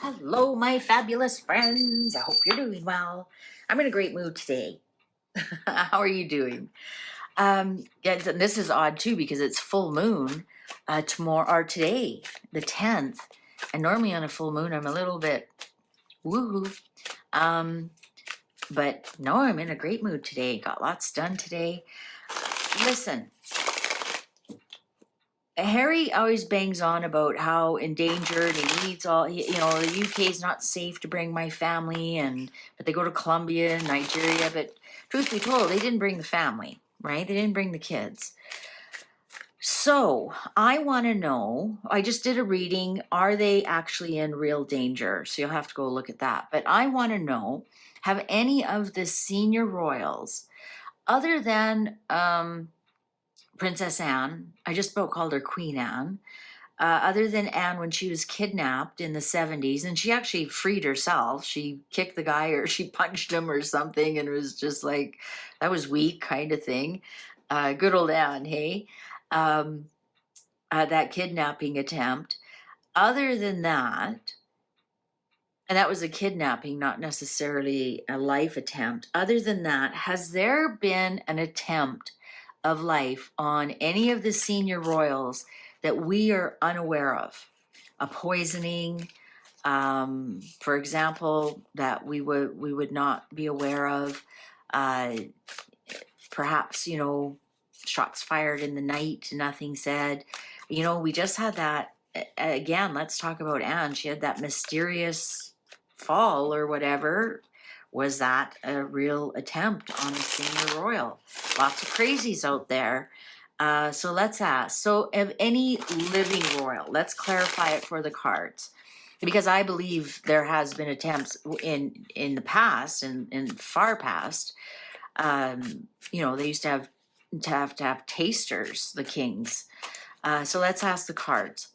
Hello, my fabulous friends. I hope you're doing well. I'm in a great mood today. How are you doing? Yeah, this is odd too because it's full moon tomorrow or today, the 10th. And normally on a full moon, I'm a little bit woohoo. But no, I'm in a great mood today. Got lots done today. Listen, Harry always bangs on about how endangered and he needs all, the UK is not safe to bring my family, but they go to Colombia and Nigeria. But truth be told, they didn't bring the family, right? They didn't bring the kids. So I want to know, I just did a reading, are they actually in real danger? So you'll have to go look at that. But I want to know, have any of the senior royals, other than Princess Anne, I just about called her Queen Anne, other than Anne when she was kidnapped in the 70s, and she actually freed herself. She kicked the guy or she punched him or something, and it was just like, that was weak kind of thing. Good old Anne, hey? That kidnapping attempt. Other than that, and that was a kidnapping, not necessarily a life attempt. Other than that, has there been an attempt of life on any of the senior royals that we are unaware of? A poisoning, for example, that we would not be aware of. Perhaps, shots fired in the night, nothing said. We just had that, again, let's talk about Anne. She had that mysterious fall or whatever. Was that a real attempt on a senior royal? Lots of crazies out there. So let's ask. So of any living royal, let's clarify it for the cards. Because I believe there has been attempts in the past, in far past. They used to have tasters, the kings. So let's ask the cards.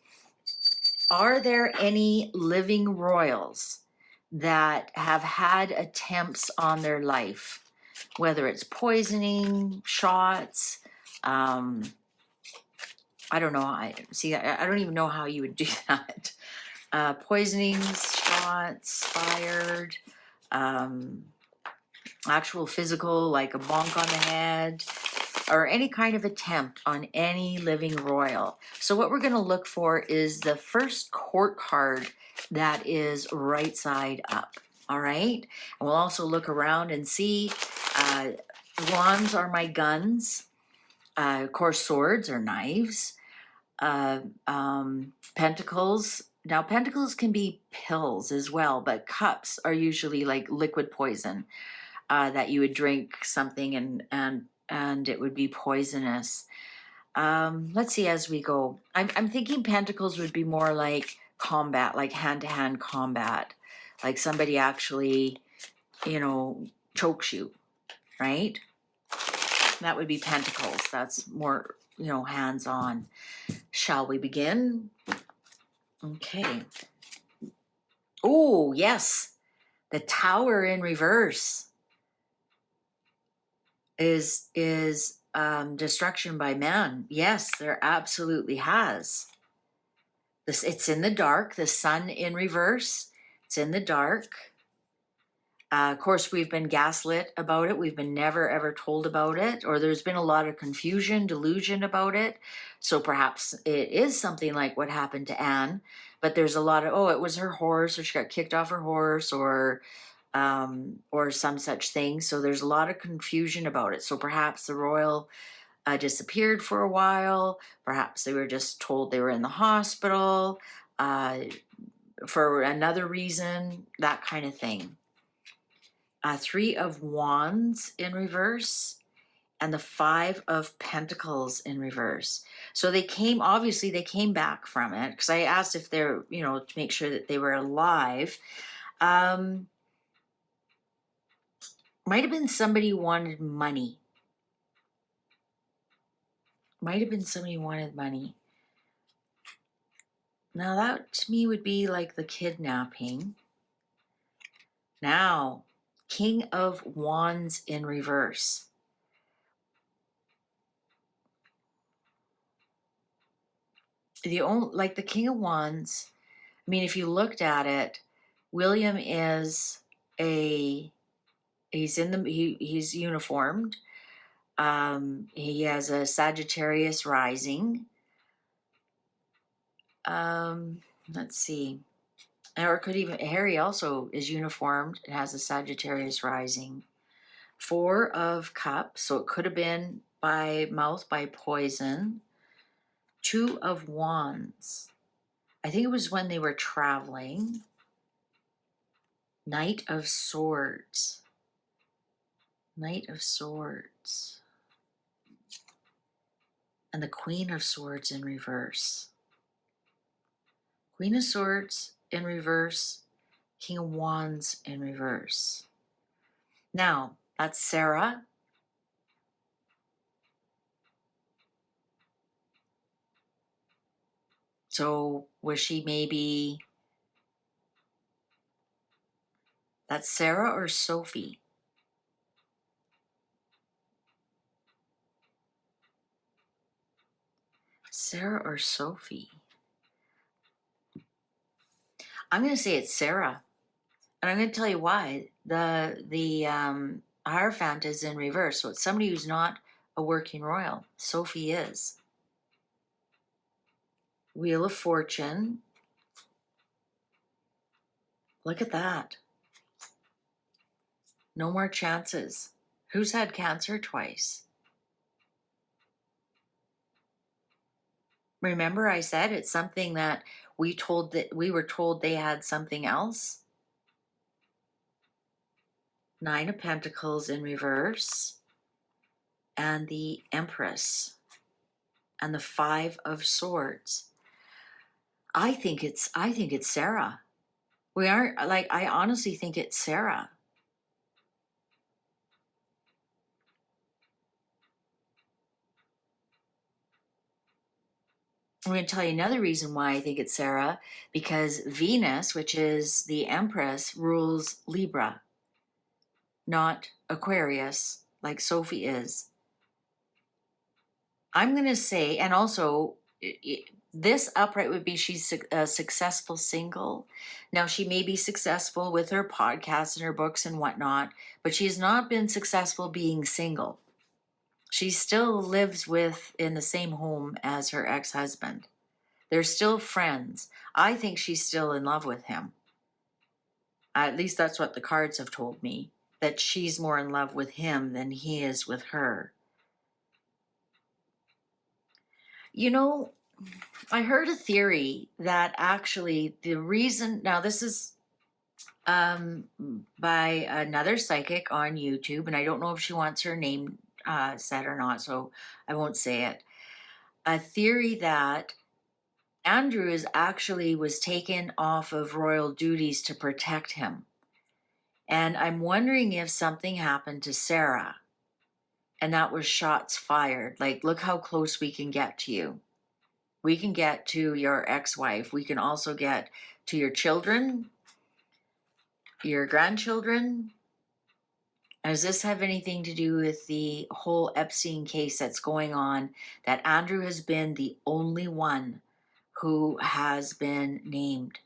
Are there any living royals that have had attempts on their life, whether it's poisoning, shots? I don't know. I don't even know how you would do that. Poisonings, shots, fired, actual physical, like a bonk on the head, or any kind of attempt on any living royal. So what we're going to look for is the first court card that is right side up. All right. And we'll also look around and see. Wands are my guns. Of course, swords are knives. Pentacles. Now, pentacles can be pills as well, but cups are usually like liquid poison that you would drink something and it would be poisonous. Let's see as we go. I'm thinking pentacles would be more like combat, like hand-to-hand combat, like somebody actually, chokes you, right? That would be pentacles. That's more, hands-on. Shall we begin? Okay. Oh, yes. The Tower in reverse is destruction by man. Yes, there absolutely has. It's in the dark. The Sun in reverse. It's in the dark. Of course, we've been gaslit about it. We've been never, ever told about it, or there's been a lot of confusion, delusion about it. So perhaps it is something like what happened to Anne, but there's a lot of, it was her horse, or she got kicked off her horse, or some such thing. So there's a lot of confusion about it. So perhaps the royal disappeared for a while. Perhaps they were just told they were in the hospital for another reason, that kind of thing. Three of Wands in reverse and the Five of Pentacles in reverse. So they came back from it, because I asked if they're, to make sure that they were alive. Might have been somebody who wanted money. Now that to me would be like the kidnapping. Now, King of Wands in reverse. The King of Wands, I mean, if you looked at it, William is he's uniformed. He has a Sagittarius rising. Let's see. Or it could even, Harry also is uniformed. It has a Sagittarius rising. 4 of Cups, so it could have been by mouth, by poison. 2 of Wands. I think it was when they were traveling. Knight of Swords. Knight of Swords. And the Queen of Swords in reverse. Queen of Swords in reverse. King of Wands in reverse. Now, that's Sarah. So was she maybe, that's Sarah or Sophie? Sarah or Sophie? I'm going to say it's Sarah. And I'm going to tell you why. The Hierophant is in reverse. So it's somebody who's not a working royal. Sophie is. Wheel of Fortune. Look at that. No more chances. Who's had cancer twice? Remember I said it's something that we were told they had something else? 9 of Pentacles in reverse. And the Empress. And the 5 of Swords. I think it's Sarah. I honestly think it's Sarah. I'm going to tell you another reason why I think it's Sarah, because Venus, which is the Empress, rules Libra, not Aquarius, like Sophie is. I'm going to say, and also, this upright would be she's a successful single. Now, she may be successful with her podcasts and her books and whatnot, but she has not been successful being single. She still lives in the same home as her ex-husband. They're still friends. I think she's still in love with him. At least that's what the cards have told me, that she's more in love with him than he is with her. You know, I heard a theory that actually the reason, now this is by another psychic on YouTube, and I don't know if she wants her name said or not, so I won't say it. A theory that Andrew was taken off of royal duties to protect him. And I'm wondering if something happened to Sarah and that was shots fired. Like, look how close we can get to you. We can get to your ex-wife. We can also get to your children, your grandchildren. Does this have anything to do with the whole Epstein case that's going on, that Andrew has been the only one who has been named?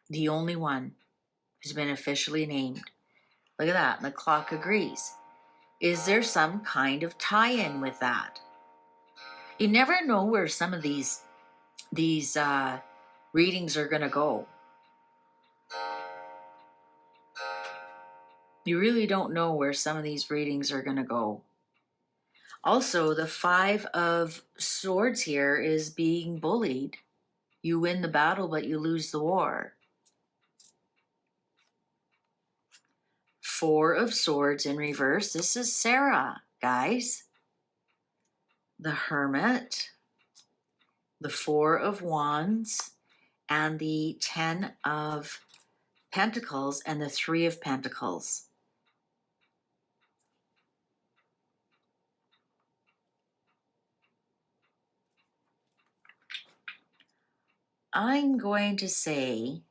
The only one who's been officially named. Look at that, and the clock agrees. Is there some kind of tie-in with that? You never know where some of these readings are going to go. You really don't know where some of these readings are going to go. Also, the 5 of Swords here is being bullied. You win the battle, but you lose the war. 4 of Swords in reverse. This is Sarah, guys. The Hermit. The 4 of Wands. And the 10 of Pentacles and the 3 of Pentacles. I'm going to say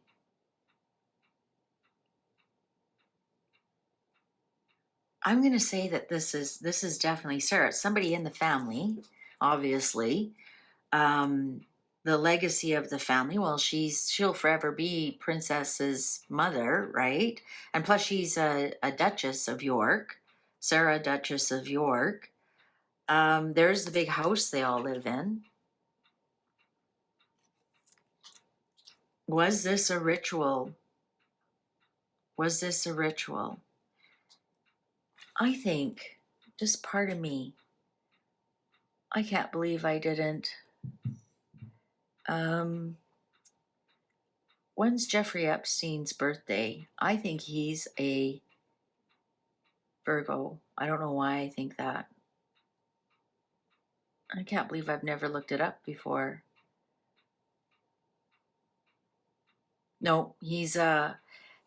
that this is definitely Sarah. It's somebody in the family, obviously. the legacy of the family. Well, she'll forever be Princess's mother, right? And plus she's a Duchess of York, Sarah, Duchess of York. There's the big house they all live in. Was this a ritual? Was this a ritual? I think, just part of me, I can't believe I didn't. When's Jeffrey Epstein's birthday? I think he's a Virgo. I don't know why I think that. I can't believe I've never looked it up before. No, he's an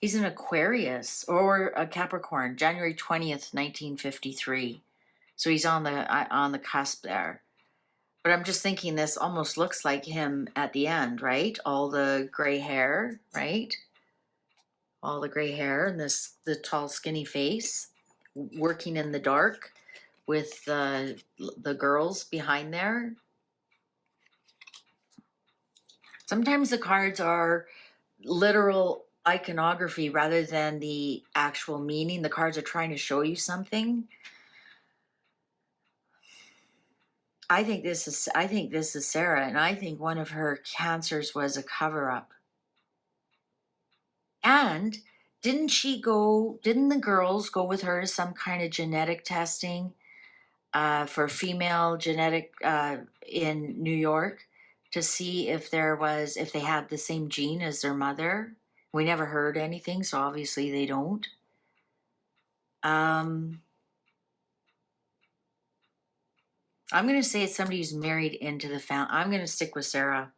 Aquarius or a Capricorn, January 20th, 1953. So he's on the cusp there. But I'm just thinking this almost looks like him at the end, right? All the gray hair, right? All the gray hair and the tall, skinny face, working in the dark with the girls behind there. Sometimes the cards are literal iconography rather than the actual meaning. The cards are trying to show you something. I think this is Sarah, and I think one of her cancers was a cover-up. And didn't the girls go with her to some kind of genetic testing for female genetic in New York to see if they had the same gene as their mother? We never heard anything, so obviously they don't. I'm going to say it's somebody who's married into the family. I'm going to stick with Sarah.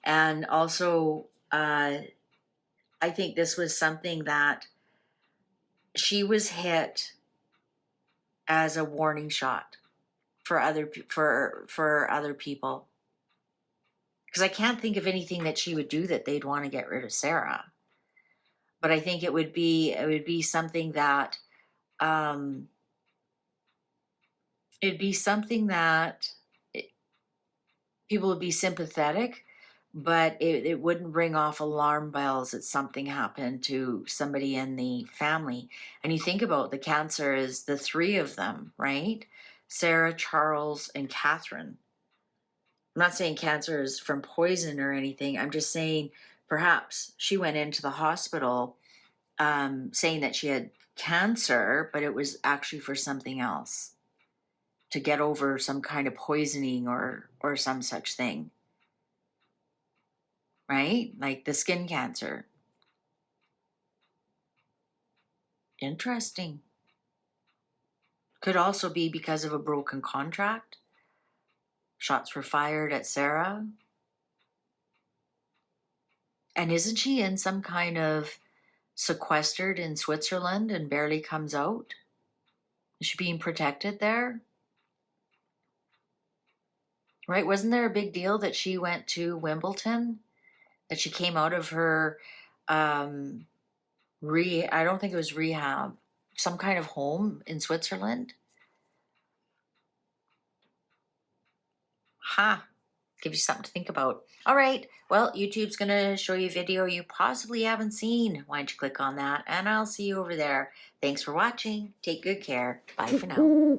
And also, I think this was something that she was hit as a warning shot for other people. Because I can't think of anything that she would do that they'd want to get rid of Sarah. But I think it would be something that it'd be something that people would be sympathetic, but it wouldn't ring off alarm bells that something happened to somebody in the family. And you think about the cancer is the three of them, right? Sarah, Charles, and Catherine. I'm not saying cancer is from poison or anything. I'm just saying perhaps she went into the hospital saying that she had cancer, but it was actually for something else, to get over some kind of poisoning or some such thing, right? Like the skin cancer. Interesting. Could also be because of a broken contract. Shots were fired at Sarah. And isn't she in some kind of sequestered in Switzerland and barely comes out? Is she being protected there? Right? Wasn't there a big deal that she went to Wimbledon? That she came out of her I don't think it was rehab, some kind of home in Switzerland? Ha! Give you something to think about. All right. Well, YouTube's going to show you a video you possibly haven't seen. Why don't you click on that? And I'll see you over there. Thanks for watching. Take good care. Bye for now.